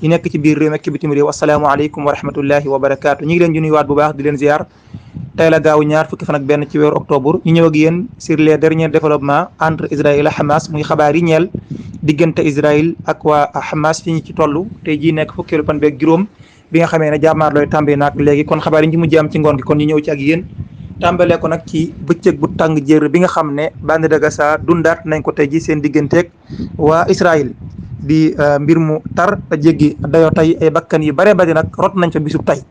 yi nekk ci biir réew ak ci bitim réew. asalaamaaleykum wa rahmatullahi wa barakaatu. ñu ngi leen di nuyuwaat bu baax di leen ziar. tey la gaaw ñaar fukki fan ak benn ci weeru octobre ñu ñëw ak yéen sur les derniers développements entre Israël ak Hamas muy xabaar yi ñeel diggante Israël ak waa Hamas fi ñu ci toll tey jii nekk fukkeelu fan beeg juróom bi nga xamee ne jàmmaar looy tàmbali naag léegi kon xabaar yi ñu ci mujj am ci ngoon gi kon ñu ñëw ci ak yéen tàmbalee ko nag ci bëccëg bu tàng jër bi nga xam ne bande de Gaza dundaat nañ ko tey ji seen digganteeg waa Israël di mbir mu tar te jéggi dayoo tey ay bakkan yu bare bari nag rot nañ fa bisub tey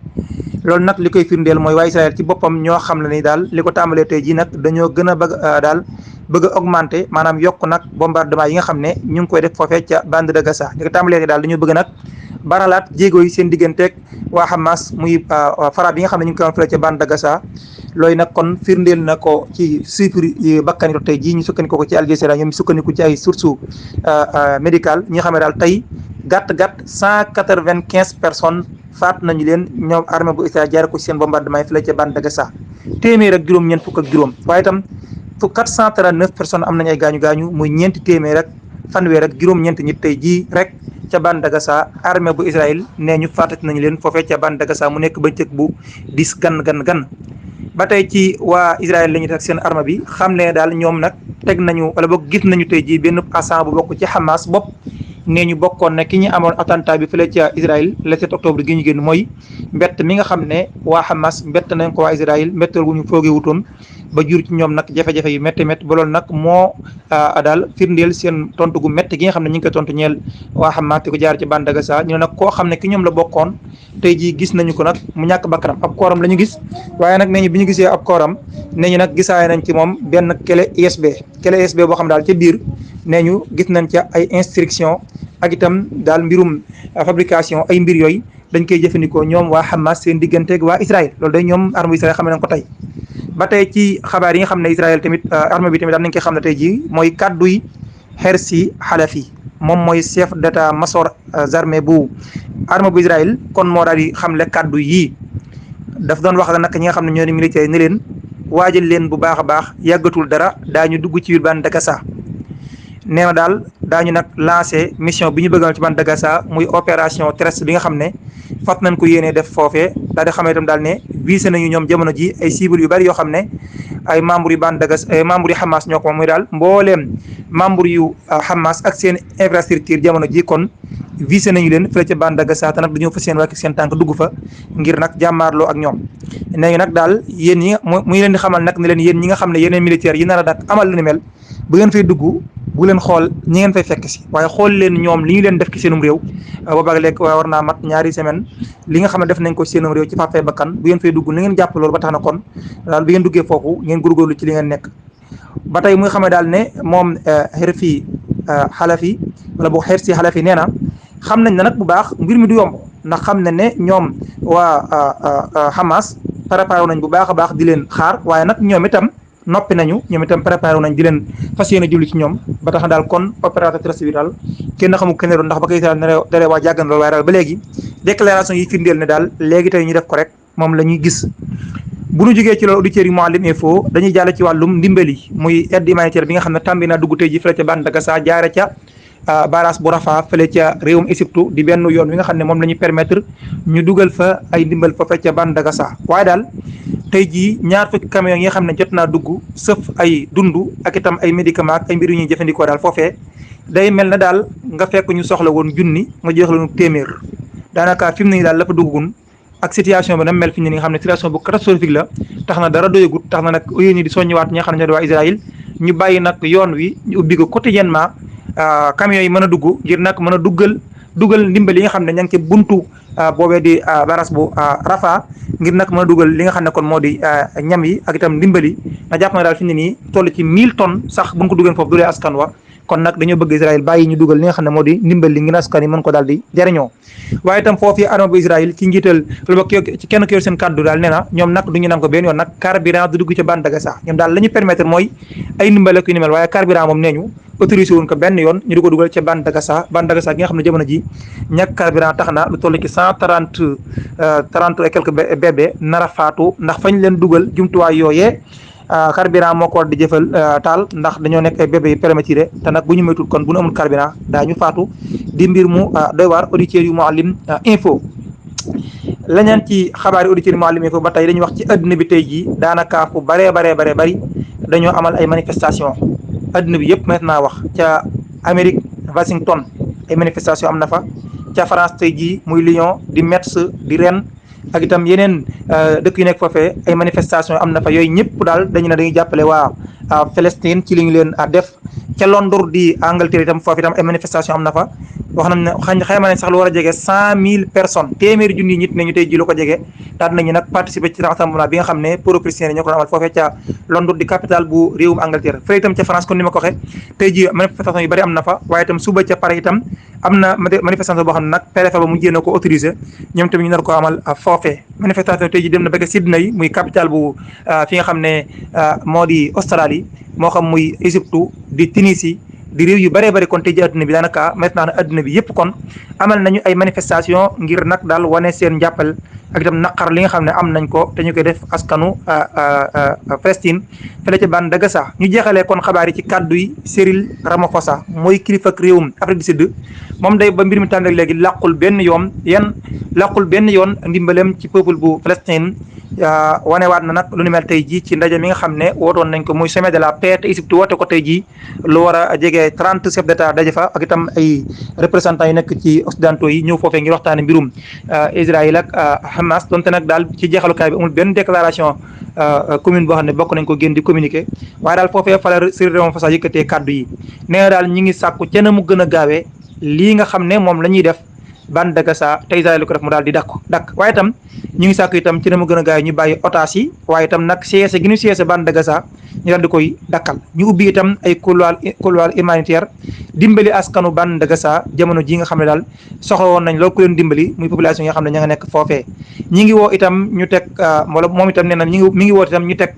loolu nag li koy firndeel mooy waa Israël ci boppam ñoo xam ne ni daal li ko tàmbalee tey jii nag dañoo gën a bëgg a augmenter maanaam yokk nag bombardement yi nga xam ne ñu ngi koy def foofee ca bande de Gaza li ko tàmbalee daal dañoo bëgg nag baralaat jéego yi seen digganteeg waa Hamas muy fara bi nga xam ne ñu ngi koy fële ca bande de Gaza loolu nag kon firndeel na ko ci chiffre yi bakkan yi tey jii ñu sukkandiku ko ci Al Jazeera ñoom ñu sukkandiku ci ay sources médicales ñi nga xam ne daal tey gàtt 195 personnes faat nañu leen ñoom armée bu Israël jaare ko ci seen bombardement yi fële ca bande de Gaza téeméer ak juróom-ñeent fukk ak juróom waaye itam 439 personnes am nañu ay gaañu muy ñeenti téeméer ak fanweer ak juróom-ñeent ñi tey jii rek ca bande de Gaza armée bu Israël nee ñu faatati nañu leen foofee ca bande de Gaza mu nekk bëccëg bu dis gan ba tey ci waa Israël la ñu teg seen armée bi xam ne daal ñoom nag teg nañu wala boog gis nañu tey jii benn agent bu bokk ci Hamas bopp nee ñu bokkoon ne ki ñu amoon attentat bi fële ca Israël le 7 octobre gi ñu génn mooy mbett mi nga xam ne waa Hamas mbett nañ ko waa Israël mbettal gu ñu foogee wutoon ba jur ci ñoom nag jafe-jafe yu métti ba loolu nag moo daal firndeel seen tontu gu métti gi nga xam ne ñu ngi koy tontu ñeel waa Hamas te ko jaar ci bande de Gaza ñu ne nag koo xam ne ki ñoom la bokkoon tey jii gis nañu ko nag mu ñàkk bakkanam ab kooram la ñu gis waaye nag nee ñu bi ñu gisee ab kooram nee ñu nag gisaay nañ ci moom benn clé USB boo xam daal ca biir nee ñu gis nañ ca ay instruction ak itam daal mbirum fabrication ay mbir yooyu dañ koy jëfandikoo ñoom waa Hamas seen digganteeg waa Israël loolu day ñoom armée Israël xam nañ ko tey ba tey ci xabaar yi nga xam ne Israël tamit armée bi tamit daan nañ koy xam ne tey jii mooy kàddu yi Hersi Halafi moom mooy chef d'état-major armée bu armée bu Israël kon moo daal di xamle kàddu yii daf doon wax la nag ñi nga xam ne ñoo di militaire ni leen waajal leen bu baax a baax yàggatul dara daañu dugg ci biir bande de Gaza nee na daal daañu nag lancé mission bi ñu bëggal ci bande de Gaza muy opération terrestre bi nga xam ne fat nañ ko yéenee def foofee daal di xamee itam daal ne visé nañu ñoom jamono ji ay cibles yu bari yoo xam ne ay membres yu bande de Gaza ay membres yu Hamas ñoo ko moom muy daal mbooleem membre yu Hamas ak seen infrastructure jamono ji kon visé nañu leen fële ca bande de Gaza te nag dañoo fa seen wàkk seen tànk dugg fa ngir nag jàmmaarloo ak ñoom nee nag daal yéen ñi muy leen di xamal nag ne leen yéen ñi nga xam ne yeneen militaires yi nar a dak amal lu ni mel bu ngeen fay dugg bu leen xool ñi ngeen fay fekk si waaye xool leen ñoom li ñu leen def ci seenum réew boobaag léegi war naa mat ñaari semaine li nga xam ne def nañ ko ci seenum réew ci faat fay bakkan bu ngeen fay dugg ni ngeen jàpp loolu ba tax na kon daal bi ngeen duggee foofu ngeen góorgóorlu ci li ngeen nekk ba tey muy xamee daal ne moom Hersi Halafi wala bu Hersi Halafi nee na xam nañ ne nag bu baax mbir mi du yomb ndax xam na ne ñoom waa Hamas préparé nañ bu baax a baax di leen xaar waaye nag ñoom itam noppi nañu ñoom itam préparé nañ di leen fas yéene julli ci ñoom ba tax na daal kon opérateur terrestre bi daal kenn xamul kenn doon ndax ba koy daree waa jàggan loolu waaye daal ba léegi déclaration yi firndeel ne daal léegi tey ñu def ko rek moom la ñuy gis bu ñu jógee ci loolu auditeurs yi Mouhalim Info dañuy jàll ci wàllum ndimbali muy aide humanitaire bi nga xam ne tàmbi naa dugg tey ji fële ca bande de Gaza jaare ca barrage bu Rafah fële ca réewum Égypte di benn yoon wi nga xam ne moom la ñuy permettre ñu dugal fa ay ndimbal fa fële ca bande de Gaza waaye daal tey jii ñaar fukki camion yi nga xam ne jot naa dugg sëf ay dund ak itam ay médicaments ak ay mbir yu ñuy jëfandikoo daal foofee day mel na daal nga fekk ñu soxla woon junni nga jox la ñu téeméer daanaka fi mu ne nii daal la fa duggun ak situation bi na mel fi mu ne nii nga xam ne situation bu catastrophique la tax na dara doyagut tax na nag yéen ñi di soññiwaat ñi nga xam ne ñoo di waa Israël ñu bàyyi nag yoon wi ñu ubbi ko quotidiennement camions yi mën a dugg ngir nag mën a dugal ndimbal yi nga xam ne ña ngi ci buntu boobee di barrage bu Rafah ngir nag mën a dugal li nga xam ne kon moo di ñam yi ak itam ndimbali na jàpp na daal fi mu ne nii toll ci 1000 tonnes sax buñ ko duggeen foofu du dee askan wa kon nag dañoo bëgg Israël bàyyi ñu dugal li nga xam ne moo di ndimbal li ngir askan yi mën ko daal di jariñoo waaye itam foofu armée bu Israël ci njiital lu ba ci kenn ko yor seen kàddu daal nee na ñoom nag du ñu nangu ko benn yoon nag carburant du dugg ca bande de Gaza ñoom daal la ñu permettre mooy ay ndimbal ak yu ni mel waaye carburant moom nee ñu autorisé wuñ ko benn yoon ñu di ko dugal ca bande de Gaza gi nga xam ne jamono ji ñàkk carburant tax na lu toll ci 130 et quelques bébé nar a faatu ndax fañ leen dugal jumtuwaay yooyee carburant moo ko war di jëfal taal ndax dañoo nekk ay bébé yu prématuré te nag bu ñu moytul kon bu ñu amul carburant daañu faatu di mbir mu doy waar auditeurs yu Mouhalim info. leneen ci xabaari auditeurs yu Mouhalim info ba tey dañuy wax ci adduna bi tey jii daanaka fu baree bari dañoo amal ay manifestation adduna bi yëpp maintenant wax ca Amérique Washington ay manifestation am na fa ca France tey jii muy Lyon di Metz di Rennes ak itam yeneen dëkk yu nekk foofee ay manifestation am na fa yooyu ñëpp daal dañu ne dañuy jàppale waa Palestine ci li ñu leen def ca Londres di Angleterre itam foofu itam ay manifestation am na fa wax nañ ne xayma nañ sax lu war a jege 100 000 personnes téeméeri junni nit nañu tey ji lu ko jege daal nañu nag participer ci rassemblement bi nga xam ne pro-chrétien ñoo ko doon amal foofee ca Londres di capitale bu réewum Angleterre fële itam ca France kon ni ma ko waxee tey ji manifestation yu bëri am na fa waaye itam suba ca Paris itam am na manifestation boo xam ne nag préfet ba mu jéem a ko autorisé ñoom tamit ñu nar ko amal foofee manifestation tey ji dem na ba Sydney muy capitale bu fi nga xam ne moo di Australie moo xam muy Égypte di Tunisie di réew yu bëree bëri kon tey ji adduna bi daanaka maintenant adduna bi yëpp kon amal nañu ay manifestation ngir nag daal wane seen njàppal ak itam naqar li nga xam ne am nañ ko te ñu koy def askanu Palestine fële ca bande de Gaza ñu jeexalee kon xabaar yi ci kàddu yi Cyril Ramaphosa mooy kilifa ak réewum Afrique du Sud moom day ba mbir mi tànn rek léegi làqul benn yoon ndimbalem ci peuple bu Palestine wanewaat na nag lu ni mel tey jii ci ndaje mi nga xam ne wootoon nañ ko muy sommet de la paix te Égypte woote ko tey jii lu war a jege 30 chefs d'état daje fa ak itam ay représentants yu nekk ci occidentaux yi ñëw foofee ngir waxtaane mbirum Israël ak Hamas donte nag daal ci jeexalukaay bi amul benn déclaration commune boo xam ne bokk nañ ko génn di communiqué waaye daal foofee fa la Cyril Ramaphosa yëkkatee kàddu yi nee na daal ñi ngi sàkku ca na mu gën a gaawee lii nga xam ne moom la ñuy def bande de Gaza te Israël ko def mu daal di dakk waaye itam ñu ngi sàkku itam ci na mu gën a gaaw ñu bàyyi otages yi waaye itam nag siège gi ñu siège bande de Gaza ñu daal di koy dakkal ñu ubbi itam ay couloir humanitaire dimbali askanu bande de Gaza jamono ji nga xam ne daal soxla woon nañ loolu ku leen dimbali muy population yi nga xam ne ña nga nekk foofee ñi ngi woo itam ñu teg wala moom itam nee na mi ngi woo itam ñu teg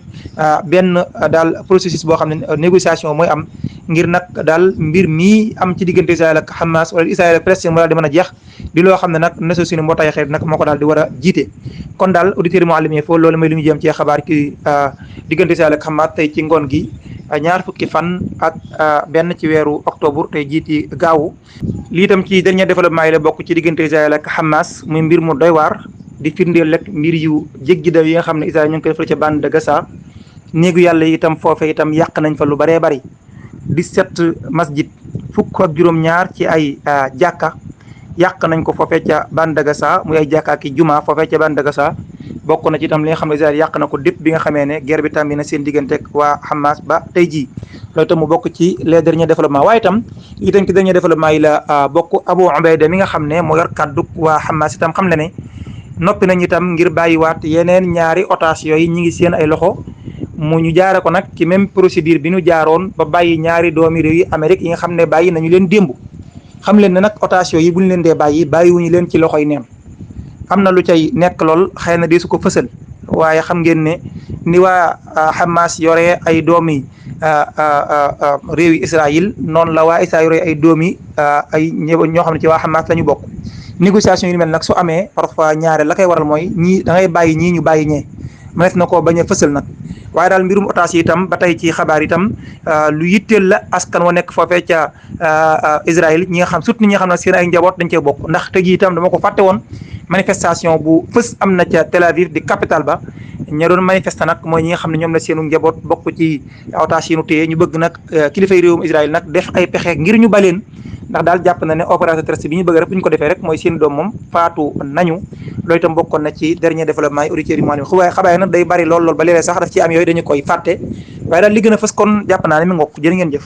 benn daal processus boo xam ne négociation mooy am ngir nag daal mbir mii am ci diggante Israël ak Hamas wala Israël ak Palestine mu daal di mën a jeex di loo xam ne nag Nations Unies mbootaay xeet nag moo ko daal di war a jiite kon daal auditeurs yi Mouhalim info loolu mooy li ñu jëm ci xabaar ki diggante Israël ak Hamas tey ci ngoon gi ñaar fukki fan ak benn ci weeru octobre tey jiiti gaawu lii itam ci dernier développement yi la bokk ci diggante Israël ak Hamas muy mbir mu doy waar di firndeel rek mbir yu jéggi daw yi nga xam ne Israël ñu ngi koy defal ca bande de Gaza néegu yàlla yi itam foofee itam yàq nañ fa lu bëree bëri 17 masjid fukk ak juróom-ñaar ci ay jàkka yàq nañ ko foofee ca bande de Gaza muy ay jàkka ki juma foofee ca bande de Gaza bokk na ci itam li nga xam ne Israël yàq na ko dépp bi nga xamee ne guerre bi tàmbali na seen diggante ak waa Hamas ba tey jii loolu itam mu bokk ci les derniers développements waaye itam ci dernier développement yi la bokk Abu Ubayda mi nga xam ne moo yor kàddu waa Hamas itam xam le ne noppi nañ itam ngir bàyyiwaat yeneen ñaari otages yooyu ñi ngi seen ay loxo mu ñu jaare ko nag ci même procédure bi ñu jaaroon ba bàyyi ñaari doomi réew yi Amérique yi nga xam ne bàyyi nañu leen démb xam leen ne nag otages yooyu bu ñu leen dee bàyyiwuñu leen ci loxoy neen am na lu cay nekk lool xëy na dee su ko fësal waaye xam ngeen ne ni waa Hamas yore ay doomi réewi Israël noonu la waa Israël yore ay doomi ay ñoo xam ne ci waa Hamas la ñu bokk négociation yu mel nag su amee parfois ñaare la koy waral mooy ñii da ngay bàyyi ñii ñu bàyyi ñee mënees na koo bañ a fësal nag waaye daal mbirum otages yi itam ba tey ci xabaar itam lu yitteel la askan wa nekk foofee ca Israël ñi nga xam surtout ñi nga xam ne seen ay njaboot dañ cee bokk ndax tey jii itam dama ko fàtte woon manifestation bu fës am na ca Tel Aviv di capitale ba ña doon manifester nag mooy ñi nga xam ne ñoom la seenu njaboot bokk ci otages yi nu téye ñu bëgg nag kilifay réewum Israël nag def ay pexe ngir ñu baleen ndax daal jàpp na ne opération terrestre bi ñu bëgg rek bu ñu ko defee rek mooy seen doom moom faatu nañu loolu itam bokkoon na ci dernier développement yi auditeurs yi Mouhalim waaye xabaar yi nag day bari lool ba léeg-léeg sax daf ci am yooyu dañu koy fàtte waaye daal li gën a fës kon jàpp naa ne mi ngokk jërë ngeen jëf